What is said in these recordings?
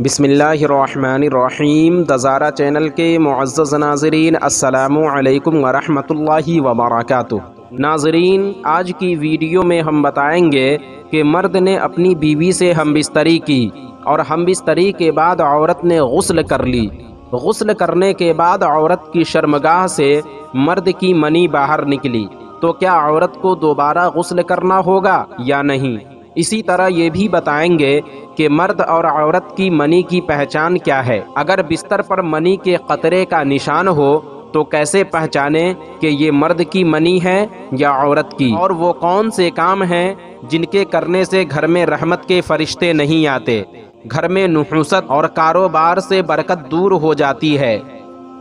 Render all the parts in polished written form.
بسم اللہ الرحمن الرحیم۔ دزارہ چینل کے معزز ناظرین، السلام علیکم ورحمۃ اللہ وبرکاتہ۔ ناظرین، آج کی ویڈیو میں ہم بتائیں گے کہ مرد نے اپنی بیوی سے ہم بستری کی اور ہم بستری کے بعد عورت نے غسل کر لی۔ غسل کرنے کے بعد عورت کی شرمگاہ سے مرد کی منی باہر نکلی، تو کیا عورت کو دوبارہ غسل کرنا ہوگا یا نہیں؟ اسی طرح یہ بھی بتائیں گے کہ مرد اور عورت کی منی کی پہچان کیا ہے۔ اگر بستر پر منی کے قطرے کا نشان ہو تو کیسے پہچانیں کہ یہ مرد کی منی ہے یا عورت کی، اور وہ کون سے کام ہیں جن کے کرنے سے گھر میں رحمت کے فرشتے نہیں آتے، گھر میں نحوست اور کاروبار سے برکت دور ہو جاتی ہے،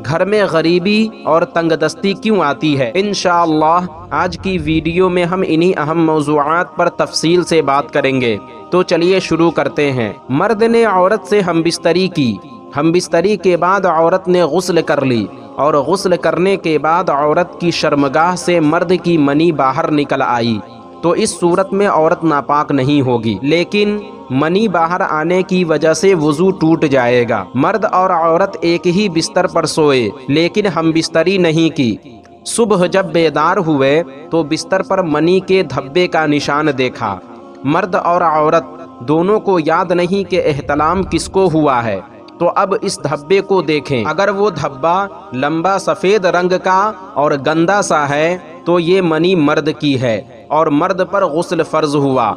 گھر میں غریبی اور تنگ دستی کیوں آتی ہے۔ انشاءاللہ آج کی ویڈیو میں ہم انہی اہم موضوعات پر تفصیل سے بات کریں گے، تو چلیے شروع کرتے ہیں۔ مرد نے عورت سے ہم بستری کی، ہم بستری کے بعد عورت نے غسل کر لی، اور غسل کرنے کے بعد عورت کی شرمگاہ سے مرد کی منی باہر نکل آئی، تو اس صورت میں عورت ناپاک نہیں ہوگی، لیکن منی باہر آنے کی وجہ سے وضو ٹوٹ جائے گا۔ مرد اور عورت ایک ہی بستر پر سوئے لیکن ہم بستری نہیں کی۔ صبح جب بیدار ہوئے تو بستر پر منی کے دھبے کا نشان دیکھا۔ مرد اور عورت دونوں کو یاد نہیں کہ احتلام کس کو ہوا ہے، تو اب اس دھبے کو دیکھیں۔ اگر وہ دھبا لمبا سفید رنگ کا اور گندا سا ہے تو یہ منی مرد کی ہے اور مرد پر غسل فرض ہوا۔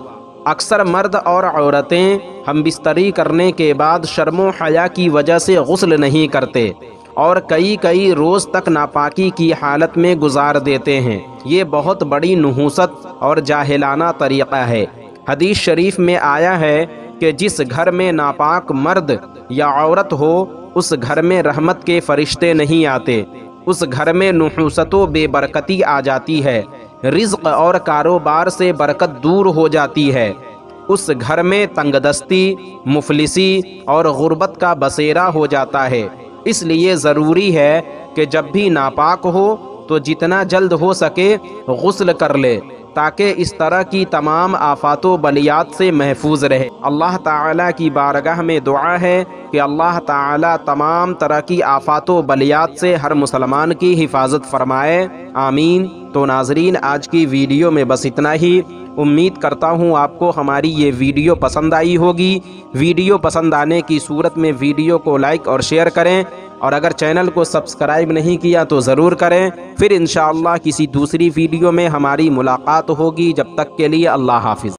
اکثر مرد اور عورتیں ہم بستری کرنے کے بعد شرم و حیا کی وجہ سے غسل نہیں کرتے اور کئی روز تک ناپاکی کی حالت میں گزار دیتے ہیں۔ یہ بہت بڑی نحوست اور جاہلانہ طریقہ ہے۔ حدیث شریف میں آیا ہے کہ جس گھر میں ناپاک مرد یا عورت ہو اس گھر میں رحمت کے فرشتے نہیں آتے، اس گھر میں نحوست و بے برکتی آ جاتی ہے، رزق اور کاروبار سے برکت دور ہو جاتی ہے، اس گھر میں تنگ دستی، مفلسی اور غربت کا بسیرا ہو جاتا ہے۔ اس لیے ضروری ہے کہ جب بھی ناپاک ہو تو جتنا جلد ہو سکے غسل کر لے، تاکہ اس طرح کی تمام آفات و بلیات سے محفوظ رہے۔ اللہ تعالیٰ کی بارگاہ میں دعا ہے کہ اللہ تعالیٰ تمام طرح کی آفات و بلیات سے ہر مسلمان کی حفاظت فرمائے، آمین۔ تو ناظرین، آج کی ویڈیو میں بس اتنا ہی۔ امید کرتا ہوں آپ کو ہماری یہ ویڈیو پسند آئی ہوگی۔ ویڈیو پسند آنے کی صورت میں ویڈیو کو لائک اور شیئر کریں، اور اگر چینل کو سبسکرائب نہیں کیا تو ضرور کریں۔ پھر انشاءاللہ کسی دوسری ویڈیو میں ہماری ملاقات ہوگی، جب تک کے لیے اللہ حافظ۔